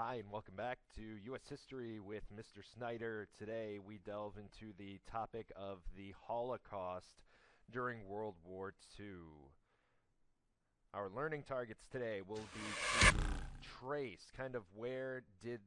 Hi, and welcome back to U.S. History with Mr. Snyder. Today we delve into the topic of the Holocaust during World War II. Our learning targets today will be to trace kind of where did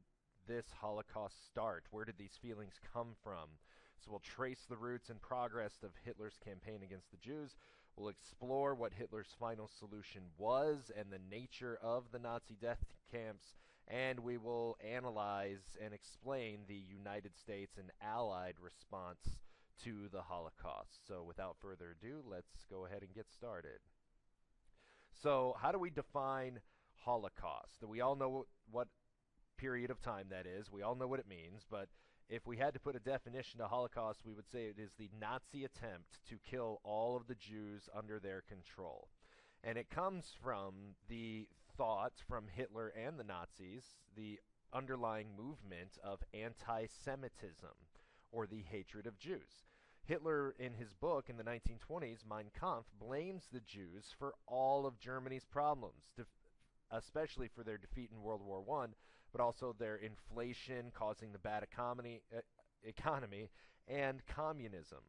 this Holocaust start? Where did these feelings come from? So we'll trace the roots and progress of Hitler's campaign against the Jews. We'll explore what Hitler's final solution was and the nature of the Nazi death camps, and we will analyze and explain the United States and Allied response to the Holocaust. So without further ado, let's go ahead and get started. So how do we define Holocaust? We all know what period of time that is. We all know what it means, but if we had to put a definition to Holocaust, we would say it is the Nazi attempt to kill all of the Jews under their control. And it comes from the thought from Hitler and the Nazis, the underlying movement of anti-Semitism, or the hatred of Jews. Hitler, in his book in the 1920s, Mein Kampf, blames the Jews for all of Germany's problems, especially for their defeat in World War I, but also their inflation causing the bad economy and communism.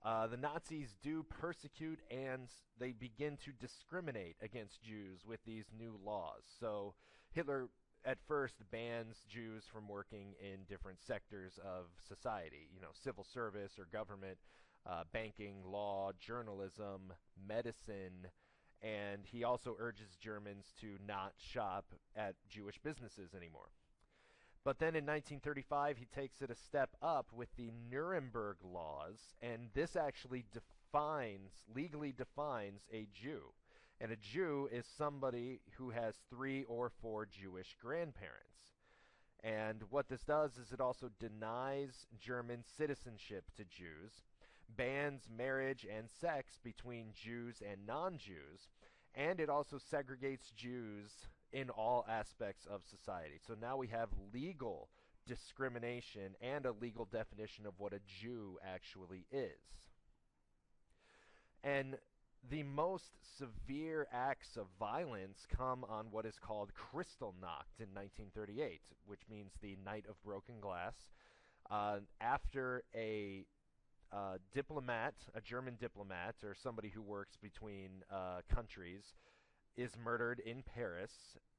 The Nazis do persecute and they begin to discriminate against Jews with these new laws. So Hitler at first bans Jews from working in different sectors of society, civil service or government, banking, law, journalism, medicine, and he also urges Germans to not shop at Jewish businesses anymore. But then in 1935, he takes it a step up with the Nuremberg laws, and this actually legally defines a Jew. And a Jew is somebody who has 3 or 4 Jewish grandparents. And what this does is it also denies German citizenship to Jews, bans marriage and sex between Jews and non-Jews, and it also segregates Jews in all aspects of society. So now we have legal discrimination and a legal definition of what a Jew actually is. And the most severe acts of violence come on what is called Kristallnacht in 1938, which means the Night of Broken Glass, after a diplomat, a German diplomat, or somebody who works between countries, is murdered in Paris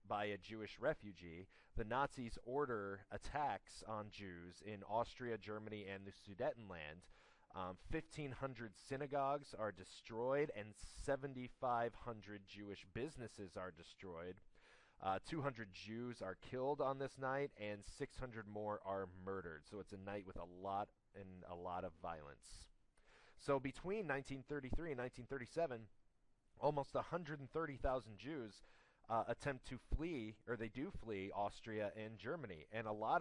by a Jewish refugee. The Nazis order attacks on Jews in Austria, Germany, and the Sudetenland. 1,500 synagogues are destroyed, and 7,500 Jewish businesses are destroyed. 200 Jews are killed on this night, and 600 more are murdered. So it's a night with a lot of violence. So between 1933 and 1937, almost 130,000 Jews attempt to flee, or they do flee, Austria and Germany. And a lot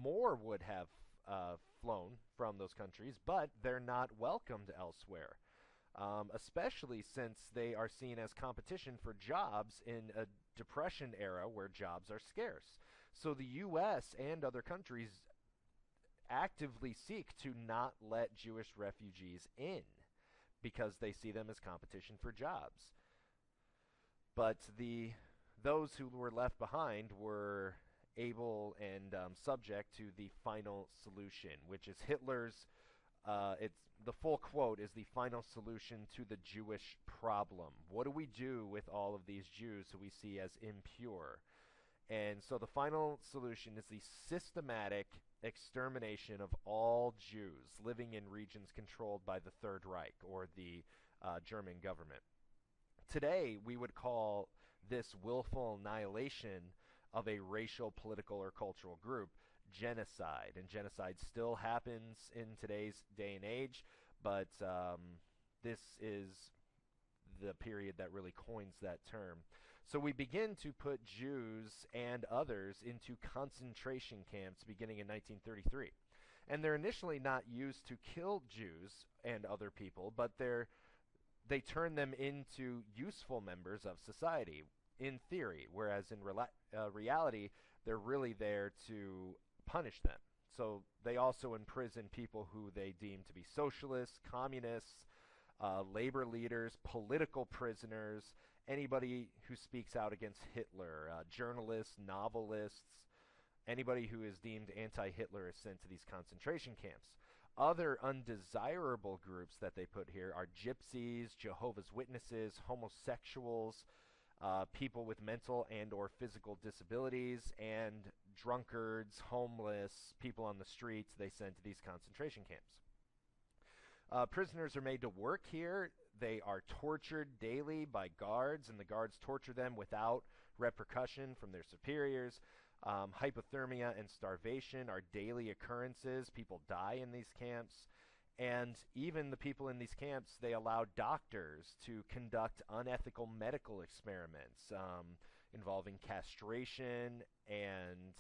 more would have flown from those countries, but they're not welcomed elsewhere, especially since they are seen as competition for jobs in a Depression era where jobs are scarce. So the U.S. and other countries actively seek to not let Jewish refugees in because they see them as competition for jobs. But those who were left behind were able and subject to the final solution, which is Hitler's, the full quote is the final solution to the Jewish problem. What do we do with all of these Jews who we see as impure? And so the final solution is the systematic extermination of all Jews living in regions controlled by the Third Reich or the German government. Today, we would call this willful annihilation of a racial, political, or cultural group genocide. And genocide still happens in today's day and age, but this is the period that really coins that term. So we begin to put Jews and others into concentration camps beginning in 1933. And they're initially not used to kill Jews and other people, but they turn them into useful members of society in theory, whereas in reality, they're really there to punish them. So they also imprison people who they deem to be socialists, communists, labor leaders, political prisoners, anybody who speaks out against Hitler, journalists, novelists, anybody who is deemed anti-Hitler is sent to these concentration camps. Other undesirable groups that they put here are gypsies, Jehovah's Witnesses, homosexuals, people with mental and or physical disabilities, and drunkards, homeless, people on the streets they send to these concentration camps. Prisoners are made to work here. They are tortured daily by guards, and the guards torture them without repercussion from their superiors. Hypothermia and starvation are daily occurrences. People die in these camps. And even the people in these camps, they allow doctors to conduct unethical medical experiments involving castration and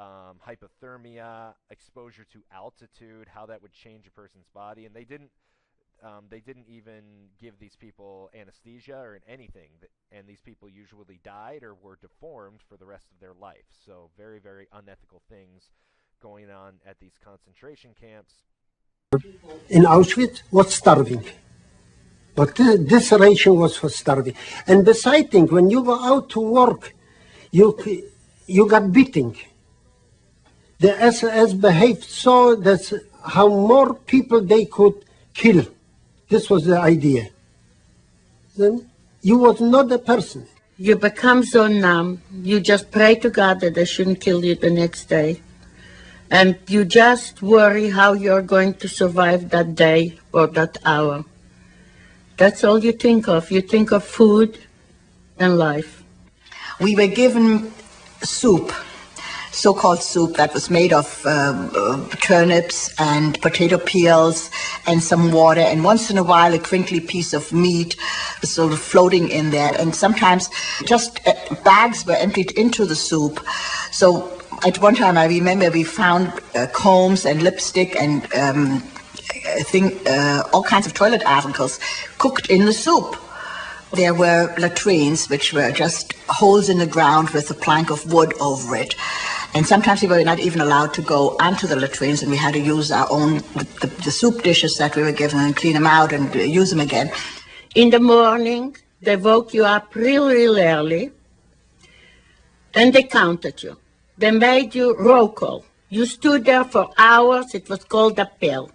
hypothermia, exposure to altitude, how that would change a person's body. And they didn't even give these people anesthesia or anything, and these people usually died or were deformed for the rest of their life. So very, very unethical things going on at these concentration camps. In Auschwitz was starving, but this ration was for starving. And besides, when you go out to work, you got beating. The SS behaved so that's how more people they could kill. This was the idea. Then you was not a person. You become so numb, you just pray to God that they shouldn't kill you the next day. And you just worry how you're going to survive that day or that hour. That's all you think of. You think of food and life. We were given soup, so-called soup that was made of turnips and potato peels and some water, and once in a while a crinkly piece of meat was sort of floating in there, and sometimes just bags were emptied into the soup. So at one time I remember we found combs and lipstick and all kinds of toilet articles cooked in the soup. There were latrines, which were just holes in the ground with a plank of wood over it. And sometimes we were not even allowed to go onto the latrines, and we had to use our own, the soup dishes that we were given, and clean them out and use them again. In the morning, they woke you up really early, and they counted you. They made you roll call. You stood there for hours. It was called a pill.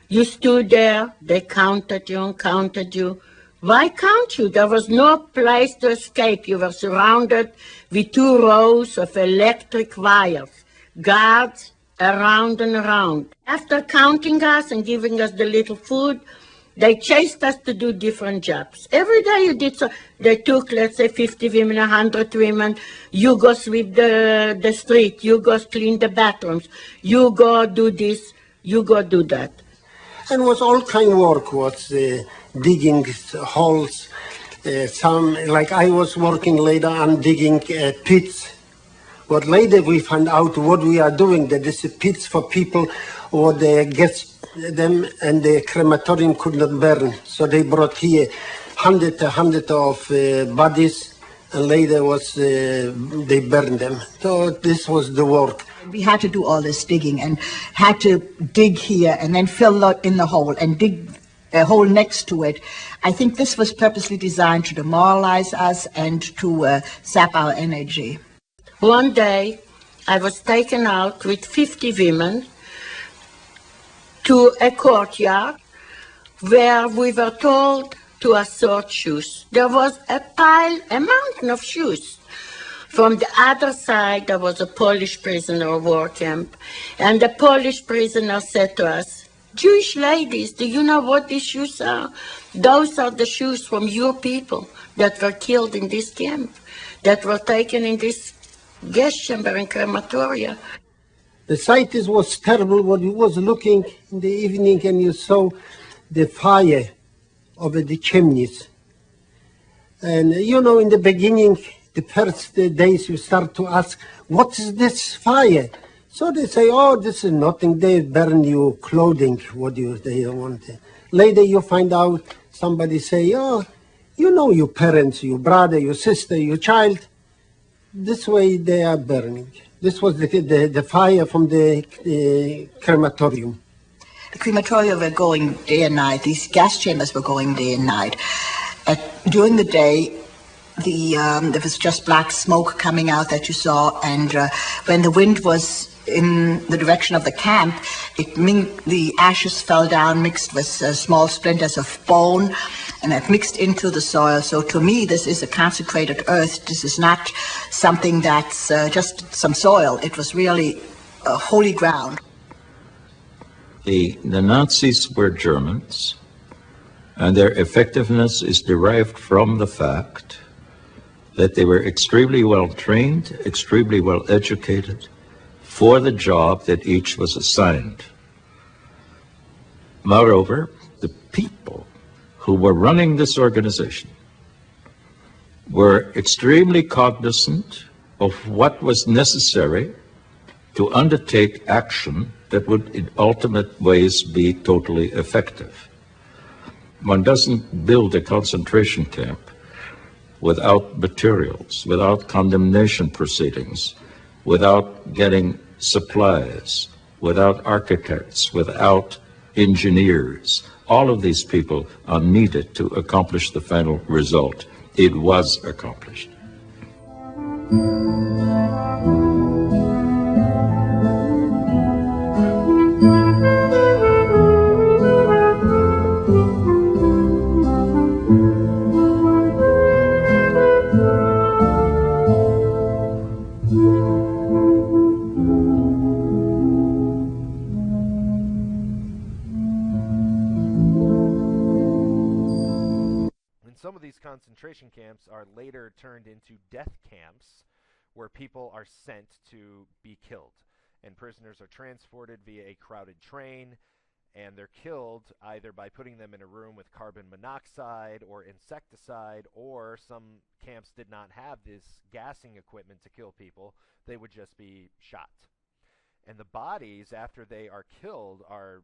You stood there. They counted you and counted you. Why count you? There was no place to escape. You were surrounded with 2 rows of electric wires, guards around and around. After counting us and giving us the little food, they chased us to do different jobs. Every day you did so. They took, let's say, 50 women, 100 women. You go sweep the street. You go clean the bathrooms. You go do this. You go do that. And was all kind of work, was digging holes. Some, like I was working later on digging pits. But later we found out what we are doing, that this is pits for people or they get them and the crematorium could not burn. So they brought here hundred of bodies, and later was they burned them. So this was the work. We had to do all this digging and had to dig here and then fill in the hole and dig a hole next to it. I think this was purposely designed to demoralize us and to sap our energy. One day, I was taken out with 50 women to a courtyard where we were told to assort shoes. There was a mountain of shoes. From the other side, there was a Polish prisoner war camp, and the Polish prisoner said to us, "Jewish ladies, do you know what these shoes are? Those are the shoes from your people that were killed in this camp, that were taken in this gas chamber in crematoria." The sight was terrible when you was looking in the evening and you saw the fire over the chimneys. And you know, in the beginning, the first days you start to ask, what is this fire? So they say, oh, this is nothing. They burn you clothing, they don't want. Later you find out, somebody say, oh, you know your parents, your brother, your sister, your child. This way they are burning. This was the fire from the crematorium. The crematoria were going day and night. These gas chambers were going day and night. During the day, there was just black smoke coming out that you saw, and when the wind was in the direction of the camp, the ashes fell down mixed with small splinters of bone, and that mixed into the soil. So to me, this is a consecrated earth. This is not something that's just some soil. It was really holy ground. The Nazis were Germans, and their effectiveness is derived from the fact that they were extremely well trained, extremely well educated for the job that each was assigned. Moreover, the people who were running this organization were extremely cognizant of what was necessary to undertake action that would in ultimate ways be totally effective. One doesn't build a concentration camp without materials, without condemnation proceedings, without getting supplies, without architects, without engineers. All of these people are needed to accomplish the final result. It was accomplished. Some of these concentration camps are later turned into death camps where people are sent to be killed. And prisoners are transported via a crowded train, and they're killed either by putting them in a room with carbon monoxide or insecticide, or some camps did not have this gassing equipment to kill people. They would just be shot. And the bodies, after they are killed, are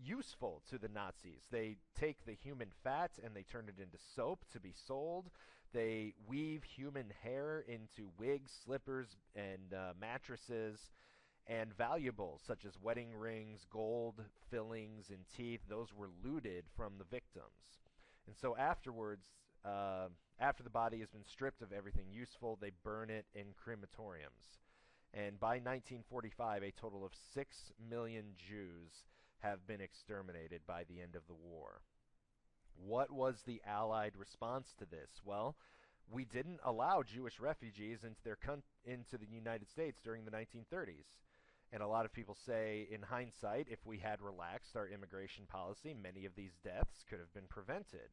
useful to the Nazis. They take the human fat and they turn it into soap to be sold. They weave human hair into wigs, slippers, and mattresses, and valuables such as wedding rings, gold, fillings, and teeth. Those were looted from the victims. And so afterwards, after the body has been stripped of everything useful, they burn it in crematoriums. And by 1945, a total of 6 million Jews have been exterminated by the end of the war. What was the Allied response to this? Well, we didn't allow Jewish refugees into the United States during the 1930s. And a lot of people say, in hindsight, if we had relaxed our immigration policy, many of these deaths could have been prevented.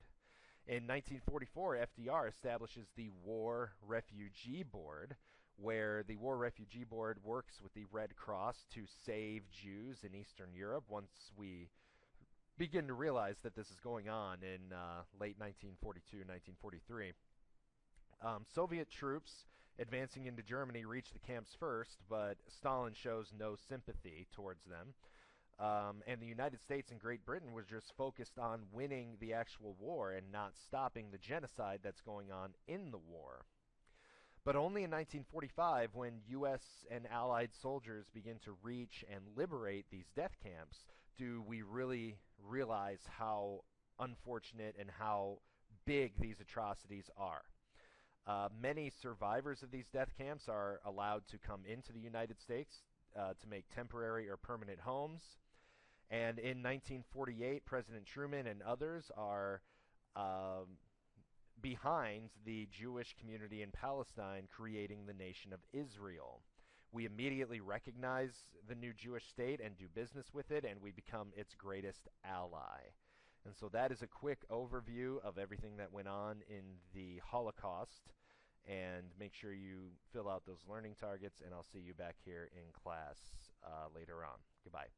In 1944, FDR establishes the War Refugee Board, where the War Refugee Board works with the Red Cross to save Jews in Eastern Europe once we begin to realize that this is going on in late 1942, 1943. Soviet troops advancing into Germany reach the camps first, but Stalin shows no sympathy towards them. And the United States and Great Britain was just focused on winning the actual war and not stopping the genocide that's going on in the war. But only in 1945, when U.S. and Allied soldiers begin to reach and liberate these death camps, do we really realize how unfortunate and how big these atrocities are. Many survivors of these death camps are allowed to come into the United States to make temporary or permanent homes. And in 1948, President Truman and others are behind the Jewish community in Palestine creating the nation of Israel. We immediately recognize the new Jewish state and do business with it, and we become its greatest ally. And so that is a quick overview of everything that went on in the Holocaust. And make sure you fill out those learning targets, and I'll see you back here in class later on. Goodbye.